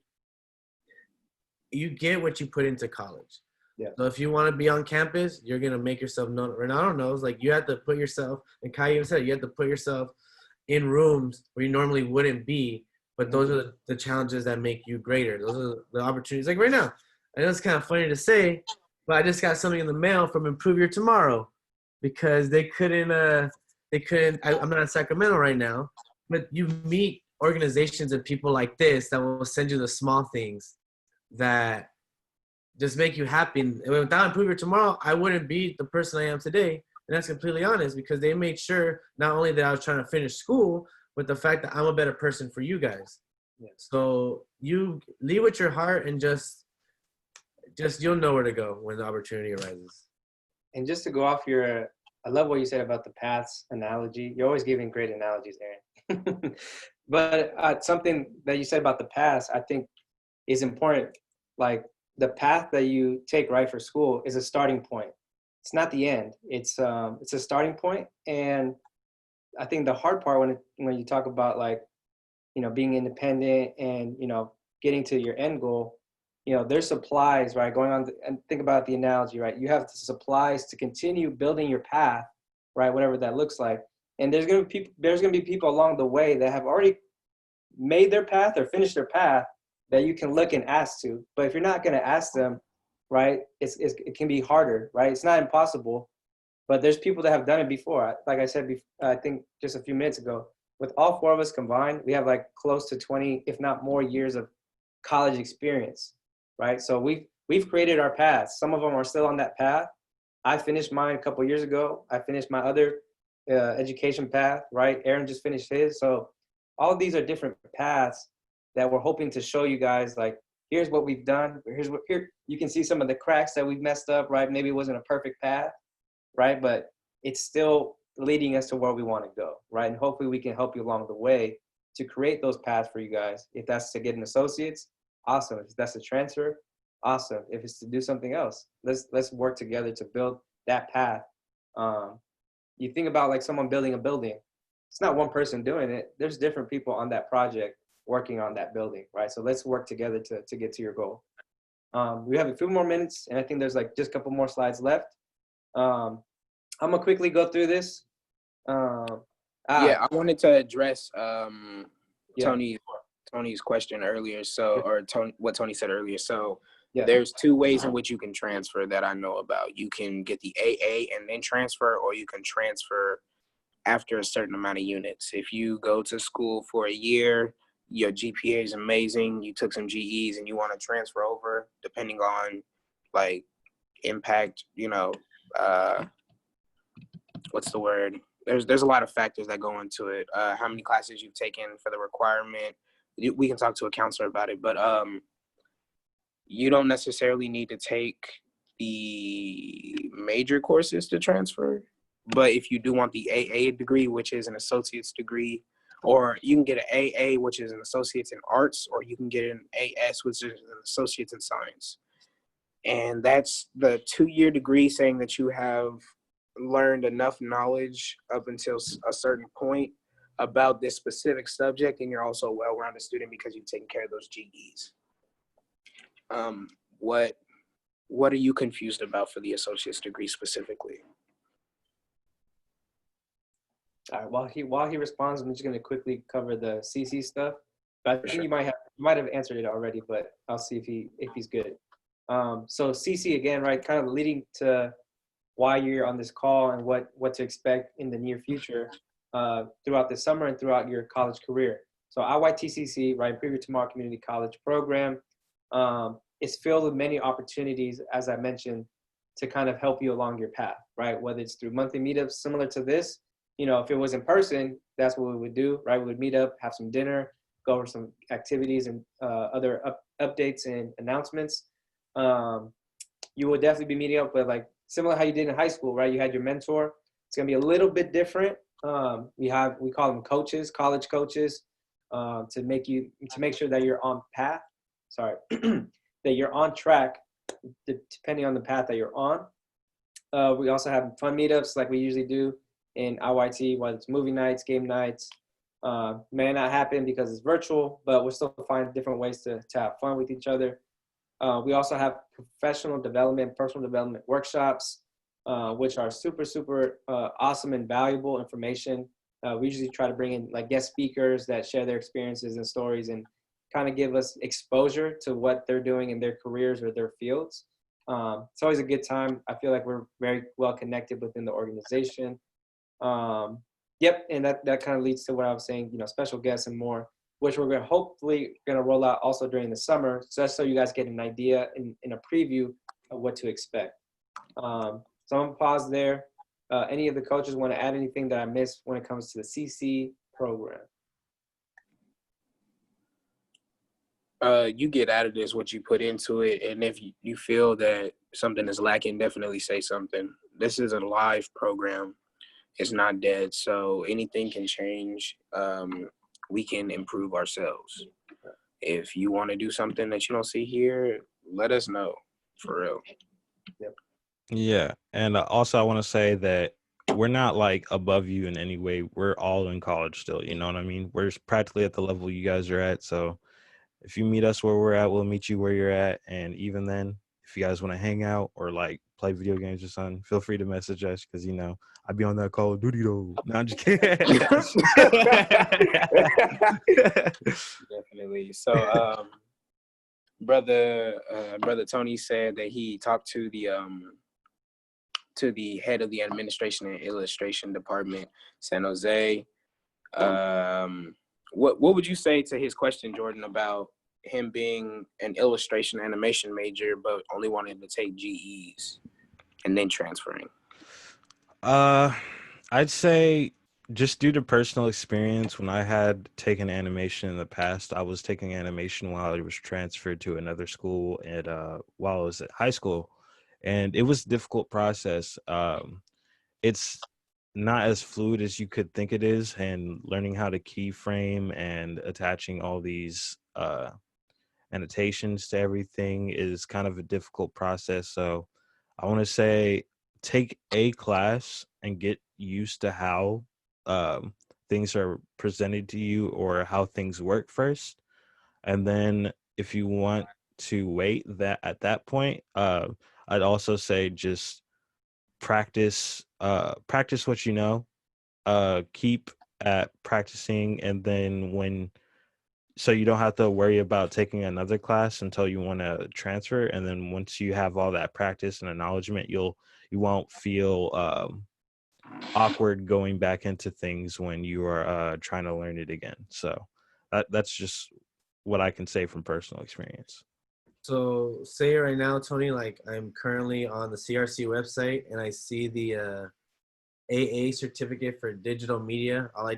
[SPEAKER 4] You get what you put into college.
[SPEAKER 1] Yeah.
[SPEAKER 4] So if you want to be on campus, you're going to make yourself known. Renatto knows, like, you have to put yourself, and Kai even said, you have to put yourself in rooms where you normally wouldn't be. But those are the challenges that make you greater. Those are the opportunities. Like right now, I know it's kind of funny to say, but I just got something in the mail from Improve Your Tomorrow because they couldn't, I'm not in Sacramento right now, but you meet organizations and people like this that will send you the small things that just make you happy. And without Improve Your Tomorrow, I wouldn't be the person I am today. And that's completely honest because they made sure not only that I was trying to finish school, but the fact that I'm a better person for you guys.
[SPEAKER 1] Yeah.
[SPEAKER 4] So you lead with your heart and just you'll know where to go when the opportunity arises.
[SPEAKER 1] And just to go off your, I love what you said about the paths analogy. You're always giving great analogies, Aaron. But something that you said about the paths, I think is important. Like the path that you take right for school is a starting point. It's not the end. It's a starting point. And I think the hard part when you talk about like, you know, being independent and, you know, getting to your end goal, you know, there's supplies, right? Going on and think about the analogy, right? You have the supplies to continue building your path, right? Whatever that looks like. And there's going to be people along the way that have already made their path or finished their path that you can look and ask to. But if you're not going to ask them, right, it can be harder, right? It's not impossible. But there's people that have done it before. Like I said, I think just a few minutes ago, with all four of us combined, we have like close to 20, if not more years of college experience, right? So we've created our paths. Some of them are still on that path. I finished mine a couple of years ago. I finished my other education path, right? Aaron just finished his. So all of these are different paths that we're hoping to show you guys, like, here's what we've done. Here you can see some of the cracks that we've messed up, right? Maybe it wasn't a perfect path, right? But it's still leading us to where we want to go, right? And hopefully we can help you along the way to create those paths for you guys. If that's to get an associate's, awesome. If that's a transfer, awesome. If it's to do something else, let's work together to build that path. You think about like someone building a building. It's not one person doing it. There's different people on that project working on that building, right? So let's work together to get to your goal. We have a few more minutes, and I think there's like just a couple more slides left. I'm gonna quickly go through this.
[SPEAKER 2] I wanted to address
[SPEAKER 1] Yeah.
[SPEAKER 2] Tony's question earlier. What Tony said earlier. So
[SPEAKER 1] Yeah.
[SPEAKER 2] there's two ways in which you can transfer that I know about. You can get the AA and then transfer, or you can transfer after a certain amount of units. If you go to school for a year, your GPA is amazing, you took some GEs and you want to transfer over, depending on like impact, you know, what's the word? There's a lot of factors that go into it. How many classes you've taken for the requirement. We can talk to a counselor about it, but you don't necessarily need to take the major courses to transfer. But if you do want the AA degree, which is an associate's degree, or you can get an AA, which is an associate's in arts, or you can get an AS, which is an associate's in science. And that's the 2-year degree saying that you have learned enough knowledge up until a certain point about this specific subject, and you're also a well-rounded student because you've taken care of those GEs. What are you confused about for the associate's degree specifically?
[SPEAKER 1] All right. While he responds, I'm just going to quickly cover the CC stuff. But I think you might have answered it already, but I'll see if he's good. So CC again, right? Kind of leading to why you're on this call and what to expect in the near future throughout the summer and throughout your college career. So IYT-CC, right? Improve Your Tomorrow Community College program is filled with many opportunities, as I mentioned, to kind of help you along your path, right? Whether it's through monthly meetups similar to this. You know, if it was in person, that's what we would do, right? We would meet up, have some dinner, go over some activities and other updates and announcements. You will definitely be meeting up with, like, similar how you did in high school, right? You had your mentor. It's gonna be a little bit different. We call them coaches, college coaches. to make sure that you're on path. Sorry, that you're on track, depending on the path that you're on. We also have fun meetups like we usually do in IYT, whether it's movie nights, game nights. May not happen because it's virtual, but we'll still find different ways to have fun with each other. We also have professional development, personal development workshops, which are super awesome and valuable information. We usually try to bring in like guest speakers that share their experiences and stories and kind of give us exposure to what they're doing in their careers or their fields. It's always a good time. I feel like we're very well connected within the organization. Yep, and that kind of leads to what I was saying, special guests and more, which we're hopefully going to roll out also during the summer, just so you guys get an idea in a preview of what to expect. So I'm going to pause there. Any of the coaches want to add anything that I missed when it comes to the CC program?
[SPEAKER 2] You get out of this what you put into it, and if you feel that something is lacking, definitely say something. This is a live program. It's not dead, so anything can change. We can improve ourselves. If you want to do something that you don't see here, let us know, for real.
[SPEAKER 1] Yep.
[SPEAKER 3] Yeah, and also I want to say that we're not like above you in any way. We're all in college still, you know what I mean? We're practically at the level you guys are at, so if you meet us where we're at, we'll meet you where you're at. And even then, if you guys want to hang out or like play video games or something, feel free to message us because I'd be on that Call of Duty though. No, I'm just kidding.
[SPEAKER 2] Definitely. So, brother Tony said that he talked to the head of the administration and illustration department, San Jose. What would you say to his question, Jordan, about him being an illustration animation major but only wanting to take GEs and then transferring?
[SPEAKER 3] I'd say just due to personal experience, when I had taken animation in the past, I was taking animation while I was transferred to another school and while I was at high school, and it was a difficult process. It's not as fluid as you could think it is, and learning how to keyframe and attaching all these annotations to everything is kind of a difficult process. So I want to say take a class and get used to how things are presented to you or how things work first. And then if you want to wait that at that point, I'd also say just practice what you know, keep at practicing, and then so you don't have to worry about taking another class until you want to transfer. And then once you have all that practice and acknowledgement, you won't feel awkward going back into things when you are trying to learn it again. So that's just what I can say from personal experience.
[SPEAKER 4] So say right now, Tony, like I'm currently on the CRC website and I see the AA certificate for digital media. I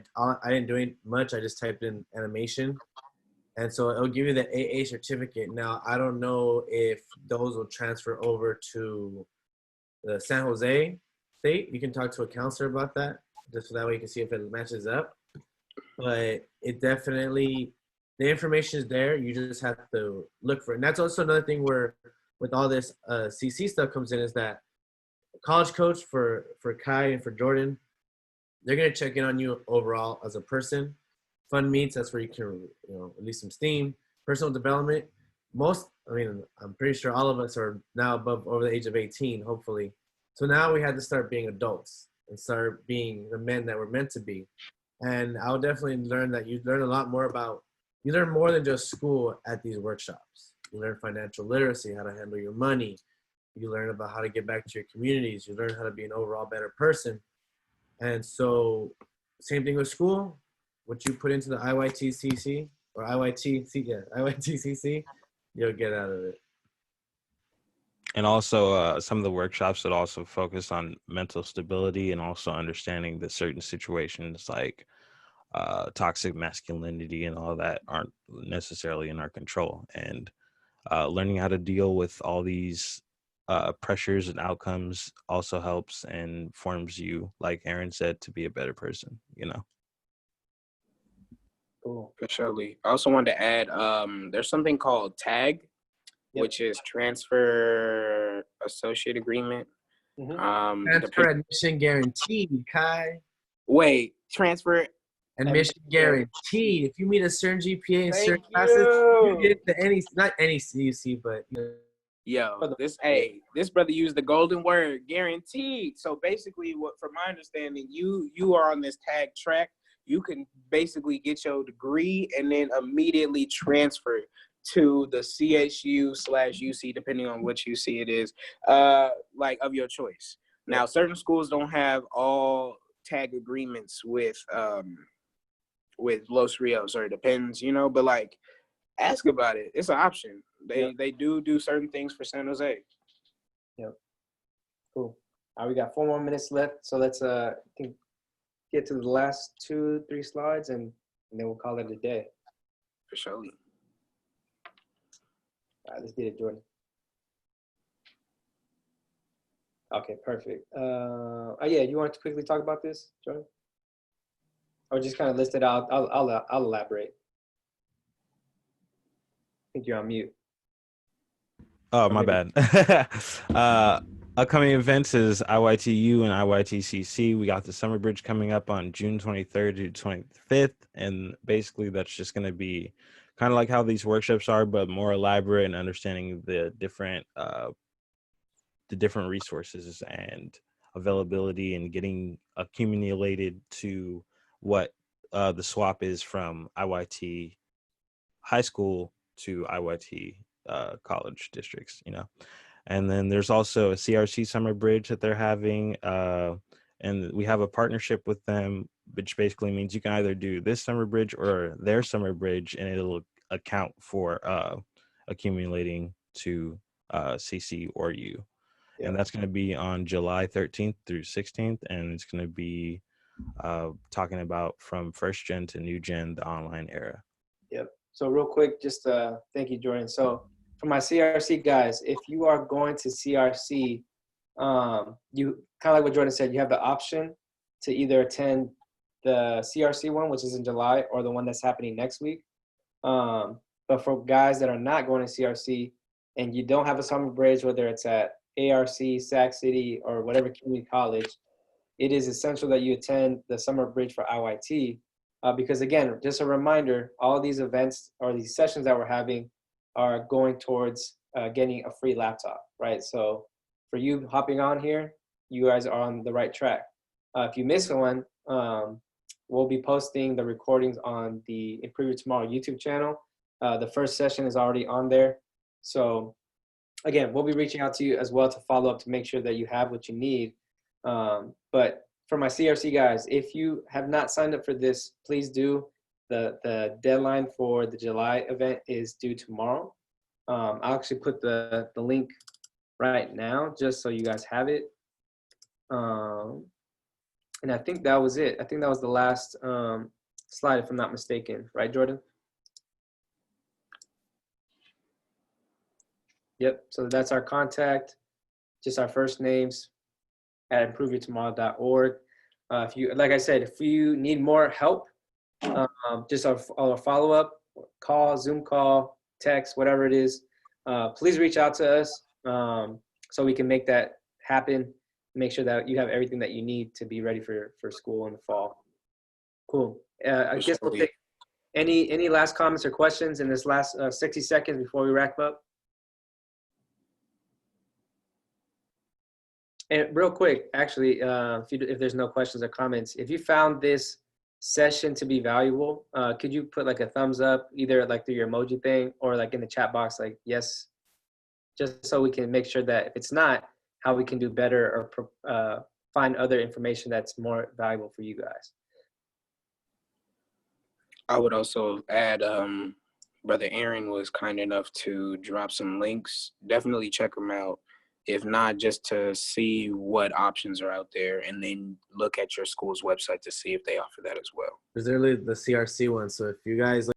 [SPEAKER 4] didn't do much. I just typed in animation. And so it'll give you the AA certificate. Now, I don't know if those will transfer over to the San Jose state. You can talk to a counselor about that, just so that way you can see if it matches up. But it definitely, the information is there. You just have to look for it. And that's also another thing where with all this CC stuff comes in is that college coach for Kai and for Jordan, they're going to check in on you overall as a person. Fun meets, that's where you can, release some steam. Personal development, I'm pretty sure all of us are now over the age of 18, hopefully. So now we had to start being adults and start being the men that we're meant to be. And I'll definitely learn that you learn a lot more you learn more than just school at these workshops. You learn financial literacy, how to handle your money. You learn about how to get back to your communities. You learn how to be an overall better person. And so same thing with school. What you put into the IYT-CC or IYT-CC, you'll get out of it.
[SPEAKER 3] And also some of the workshops that also focus on mental stability and also understanding that certain situations like toxic masculinity and all that aren't necessarily in our control. And learning how to deal with all these pressures and outcomes also helps and forms you, like Aaron said, to be a better person,
[SPEAKER 1] Cool.
[SPEAKER 2] For surely. I also wanted to add, there's something called TAG,
[SPEAKER 1] Yep.
[SPEAKER 2] which is Transfer Associate Agreement.
[SPEAKER 1] Mhm.
[SPEAKER 4] Transfer admission guaranteed, Kai.
[SPEAKER 2] Transfer.
[SPEAKER 4] Admission guaranteed. If you meet a certain GPA in certain
[SPEAKER 2] Thank
[SPEAKER 4] classes, you
[SPEAKER 2] you.
[SPEAKER 4] get the not any CUC, but
[SPEAKER 2] Yo, this brother used the golden word, guaranteed. So basically, from my understanding, you are on this tag track. You can basically get your degree and then immediately transfer to the CSU/UC, depending on which UC it is, like of your choice. Now, certain schools don't have all tag agreements with Los Rios, or it depends, but like, ask about it. It's an option. They do certain things for San Jose.
[SPEAKER 1] Yep. Cool. All right, we got 4 more minutes left, so let's get to the last 2-3 slides, and then we'll call it a day.
[SPEAKER 2] For sure.
[SPEAKER 1] All right, let's get it, Jordan. Okay, perfect. Oh yeah, you want to quickly talk about this, Jordan? Or just kind of list it out. I'll elaborate. I think you're on mute.
[SPEAKER 3] Oh, my bad. Upcoming events is IYTU and IYT-CC. We got the Summer Bridge coming up on June 23rd to 25th. And basically that's just going to be kind of like how these workshops are, but more elaborate and understanding the different resources and availability and getting accumulated to what the swap is from IYT high school to IYT college districts, And then there's also a CRC Summer Bridge that they're having, and we have a partnership with them, which basically means you can either do this Summer Bridge or their Summer Bridge, and it'll account for accumulating to CC or U.
[SPEAKER 1] Yeah.
[SPEAKER 3] And that's going to be on July 13th through 16th, and it's going to be talking about from first gen to new gen, the online era.
[SPEAKER 1] Yep. So real quick, just thank you, Jordan. So for my CRC guys, if you are going to CRC, you kind of like what Jordan said, you have the option to either attend the CRC one, which is in July, or the one that's happening next week. But for guys that are not going to CRC and you don't have a summer bridge, whether it's at ARC, Sac City, or whatever community college, it is essential that you attend the summer bridge for IYT. Because again, just a reminder, all these events or these sessions that we're having are going towards getting a free laptop, right? So for you hopping on here, you guys are on the right track. If you miss one, we'll be posting the recordings on the Improve Your Tomorrow YouTube channel. The first session is already on there. So again, we'll be reaching out to you as well to follow up to make sure that you have what you need. But for my CRC guys, if you have not signed up for this, please do. The deadline for the July event is due tomorrow. I'll actually put the link right now just so you guys have it. And I think that was it. I think that was the last slide, if I'm not mistaken. Right, Jordan? Yep. So that's our contact, just our first names at improveyourtomorrow.org. If you, like I said, if you need more help, just our follow-up call, Zoom call, text, whatever it is, please reach out to us so we can make that happen. Make sure that you have everything that you need to be ready for school in the fall. Cool. I guess we'll take any last comments or questions in this last 60 seconds before we wrap up. And real quick, actually, if there's no questions or comments, if you found this session to be valuable, could you put like a thumbs up, either like through your emoji thing or like in the chat box, like yes, just so we can make sure that if it's not, how we can do better or find other information that's more valuable for you guys.
[SPEAKER 2] I would also add, Brother Aaron was kind enough to drop some links. Definitely check them out. If not, just to see what options are out there, and then look at your school's website to see if they offer that as well.
[SPEAKER 4] there's literally the CRC one. So if you guys